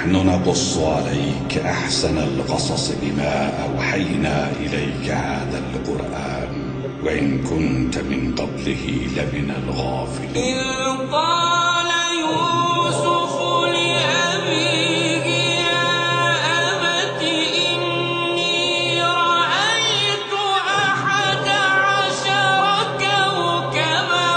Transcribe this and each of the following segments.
نحن نقص عليك أحسن القصص بما أوحينا إليك هذا القرآن وإن كنت من قبله لمن الغافلين. إذ قال يوسف لأبيه يا أبت إني رأيت 11 كوكبا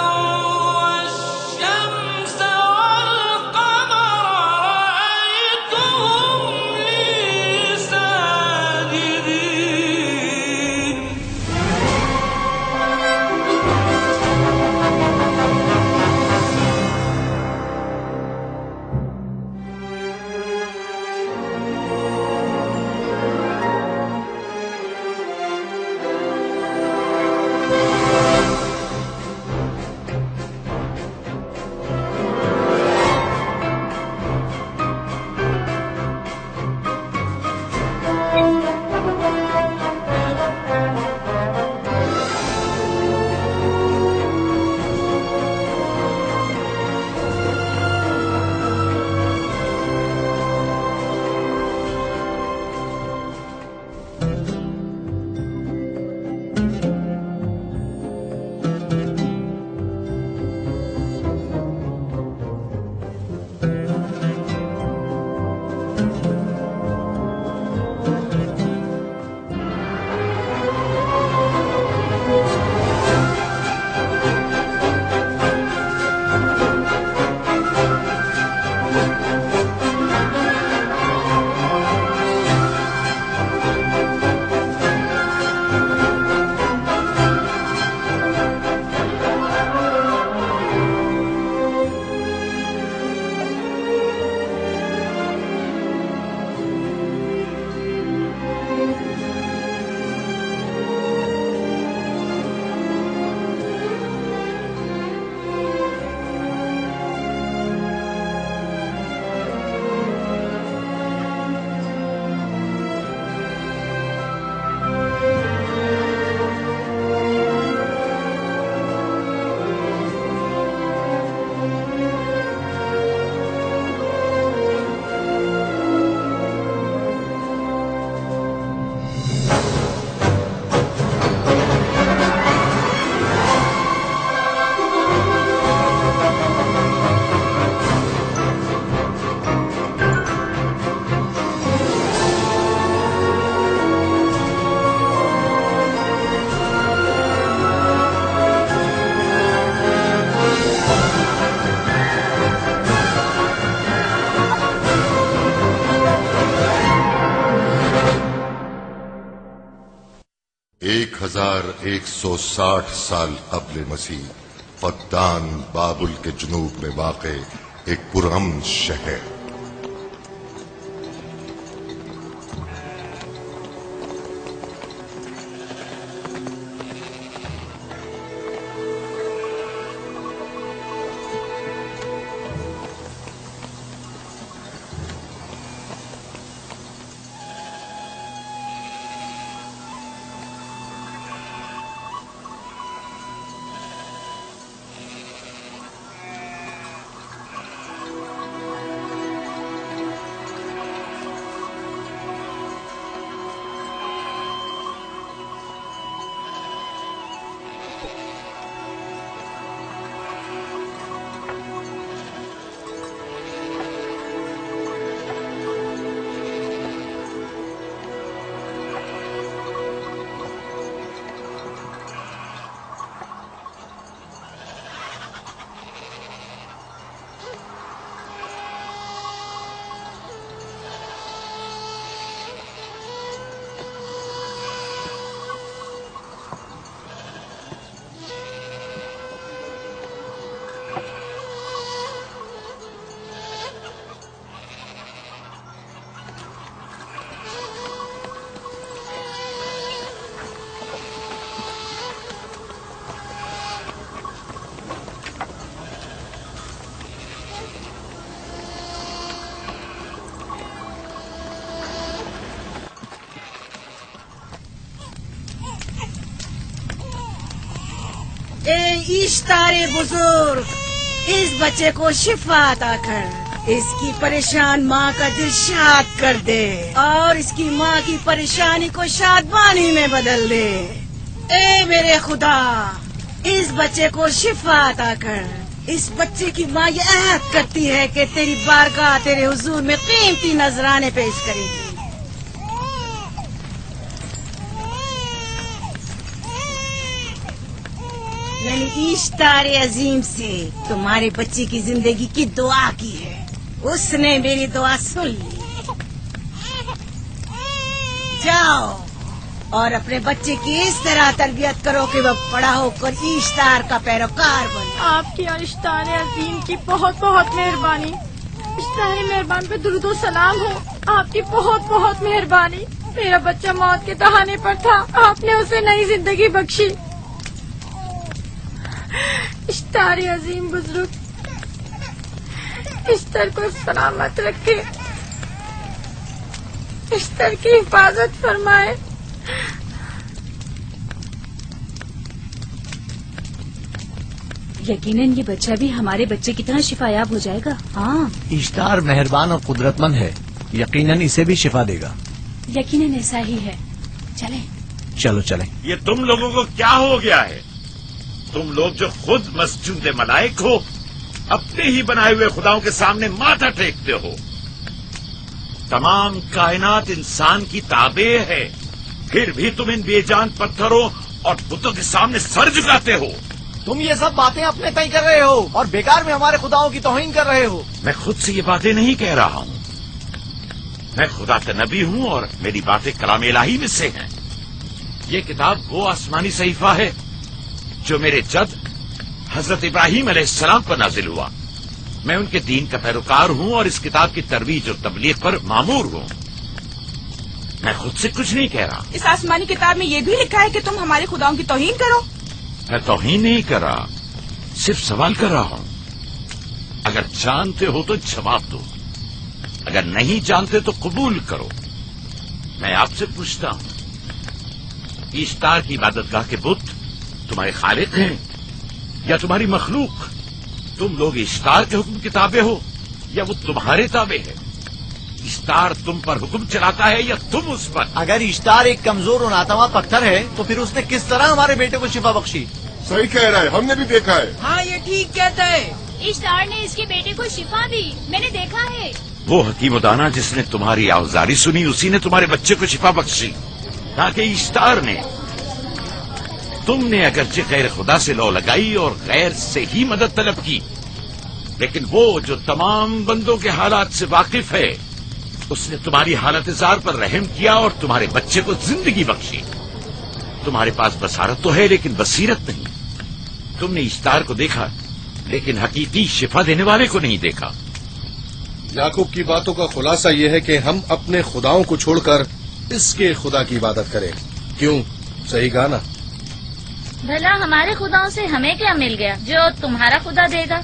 والشمس والقمر رأيتهم لي ساجدين. ایک 1160 سال قبل مسیح فقدان بابل کے جنوب میں واقع ایک پرامن شہر. ای اشتار بزرگ، اس بچے کو شفا عطا کر. اس کی پریشان ماں کا دل شاد کر دے اور اس کی ماں کی پریشانی کو شادمانی میں بدل دے۔ اے میرے خدا، اس بچے کو شفا عطا کر۔ اس بچے کی ماں یہ عہد کرتی ہے کہ تیری بارگاہ تیرے حضور میں قیمتی نذرانے پیش کرے گی۔ میں نے اشتار عظیم سے تمہارے بچے کی زندگی کی دعا کی ہے، اس نے میری دعا سن لی۔ جاؤ اور اپنے بچے کی اس طرح تربیت کرو کہ وہ بڑا ہو کر اشتار کا پیروکار بنے۔ آپ کی اور اشتار عظیم کی بہت بہت مہربانی۔ اشتار مہربان پہ درود و سلام ہو، آپ کی بہت بہت مہربانی۔ میرا بچہ موت کے دہانے پر تھا، آپ نے اسے نئی زندگی بخشی۔ اشتار عظیم بزرگ اشتر کو سلامت رکھے، اشتر کی حفاظت فرمائے۔ یقیناً یہ بچہ بھی ہمارے بچے کی طرح شفا یاب ہو جائے گا۔ ہاں اشتار مہربان اور قدرت مند ہے، یقیناً اسے بھی شفا دے گا۔ یقیناً ایسا ہی ہے۔ چلیں چلو چلیں۔ یہ تم لوگوں کو کیا ہو گیا ہے؟ تم لوگ جو خود مسجود ملائک ہو، اپنے ہی بنائے ہوئے خداؤں کے سامنے ماتھا ٹیکتے ہو۔ تمام کائنات انسان کی تابع ہے، پھر بھی تم ان بے جان پتھروں اور بتوں کے سامنے سر جھکاتے ہو۔ تم یہ سب باتیں اپنے تئیں کر رہے ہو اور بیکار میں ہمارے خداؤں کی توہین کر رہے ہو۔ میں خود سے یہ باتیں نہیں کہہ رہا ہوں، میں خدا کا نبی ہوں اور میری باتیں کلام الہی میں سے ہیں۔ یہ کتاب وہ آسمانی صحیفہ ہے جو میرے جد حضرت ابراہیم علیہ السلام پر نازل ہوا۔ میں ان کے دین کا پیروکار ہوں اور اس کتاب کی ترویج اور تبلیغ پر مامور ہوں۔ میں خود سے کچھ نہیں کہہ رہا۔ اس آسمانی کتاب میں یہ بھی لکھا ہے کہ تم ہمارے خداؤں کی توہین کرو۔ میں توہین نہیں کر رہا، صرف سوال کر رہا ہوں۔ اگر جانتے ہو تو جواب دو، اگر نہیں جانتے تو قبول کرو۔ میں آپ سے پوچھتا ہوں، اشتار کی عبادت گاہ کے بت تمہارے خالق ہیں یا تمہاری مخلوق؟ تم لوگ اشتار کے حکم کے تابع ہو یا وہ تمہارے تابع ہے؟ اشتار تم پر حکم چلاتا ہے یا تم اس پر؟ اگر اشتار ایک کمزور اور ناتواں پتھر ہے تو پھر اس نے کس طرح ہمارے بیٹے کو شفا بخشی؟ صحیح کہہ رہا ہے، ہم نے بھی دیکھا ہے۔ ہاں یہ ٹھیک کہتا ہے۔ اشتار نے اس کے بیٹے کو شفا دی، میں نے دیکھا ہے۔ وہ حکیم و دانا جس نے تمہاری آوزاری سنی، اسی نے تمہارے بچے کو شفا بخشی، نہ کہ اشتار نے۔ تم نے اگرچہ غیر خدا سے لو لگائی اور غیر سے ہی مدد طلب کی، لیکن وہ جو تمام بندوں کے حالات سے واقف ہے، اس نے تمہاری حالت زار پر رحم کیا اور تمہارے بچے کو زندگی بخشی۔ تمہارے پاس بصارت تو ہے لیکن بصیرت نہیں۔ تم نے اشتار کو دیکھا لیکن حقیقی شفا دینے والے کو نہیں دیکھا۔ یعقوب کی باتوں کا خلاصہ یہ ہے کہ ہم اپنے خداؤں کو چھوڑ کر اس کے خدا کی عبادت کریں۔ کیوں؟ صحیح کہا نا؟ بھلا ہمارے خداؤں سے ہمیں کیا مل گیا جو تمہارا خدا دے گا؟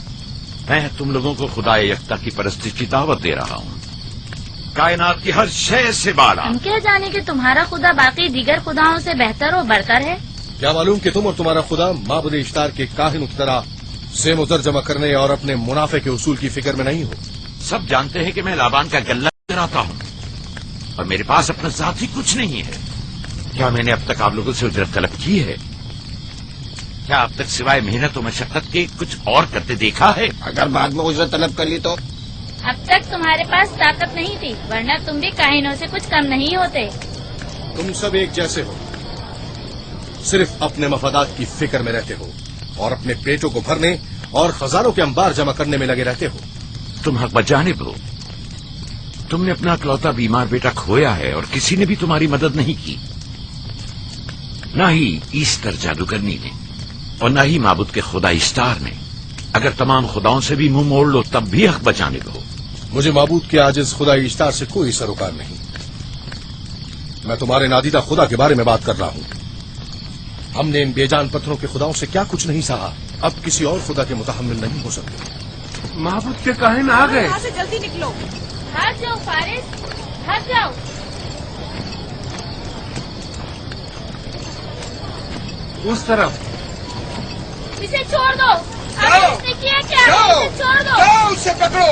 میں تم لوگوں کو خدا یکتا کی پرستی کی دعوت دے رہا ہوں، کائنات کی ہر شے سے بالا۔ ہم کیا جانے کہ تمہارا خدا باقی دیگر خداؤں سے بہتر و برتر ہے؟ کیا معلوم کہ تم اور تمہارا خدا معبود اشتار کے کاہنوں کی طرح زیم و زر جمع کرنے اور اپنے منافع کے اصول کی فکر میں نہیں ہو؟ سب جانتے ہیں کہ میں لابان کا گلہ کراتا ہوں اور میرے پاس اپنا ذاتی کچھ نہیں ہے۔ کیا میں نے اب تک آپ لوگوں سے اجرت طلب کی ہے؟ کیا اب تک سوائے محنت و مشقت کے کچھ اور کرتے دیکھا ہے؟ اگر بعد میں اجرت طلب کر لی تو؟ اب تک تمہارے پاس طاقت نہیں تھی، ورنہ تم بھی کاہنوں سے کچھ کم نہیں ہوتے۔ تم سب ایک جیسے ہو، صرف اپنے مفادات کی فکر میں رہتے ہو اور اپنے پیٹوں کو بھرنے اور خزانوں کے انبار جمع کرنے میں لگے رہتے ہو۔ تم حق بجانب ہو۔ تم نے اپنا اکلوتا بیمار بیٹا کھویا ہے اور کسی نے بھی تمہاری مدد نہیں کی، نہ ہی ایسٹر جادوگرنی نے اور نہ ہی معبود کے خدا اشتار نے۔ اگر تمام خداؤں سے بھی منہ موڑ لو تب بھی حق بجانب ہو۔ مجھے معبود کے عاجز خدا اشتار سے کوئی سروکار نہیں۔ میں تمہارے نادیدہ خدا کے بارے میں بات کر رہا ہوں۔ ہم نے ان بے جان پتھروں کے خداؤں سے کیا کچھ نہیں سہا، اب کسی اور خدا کے متحمل نہیں ہو سکتے۔ معبود کے کاہن آ گئے۔ یہاں سے جلدی نکلو۔ ہٹ جاؤ فارس، ہٹ جاؤ۔ اس طرف اسے چھوڑ دو۔ آخر اس نے کیا کیا؟ اسے چھوڑ دو۔ اسے پکڑو۔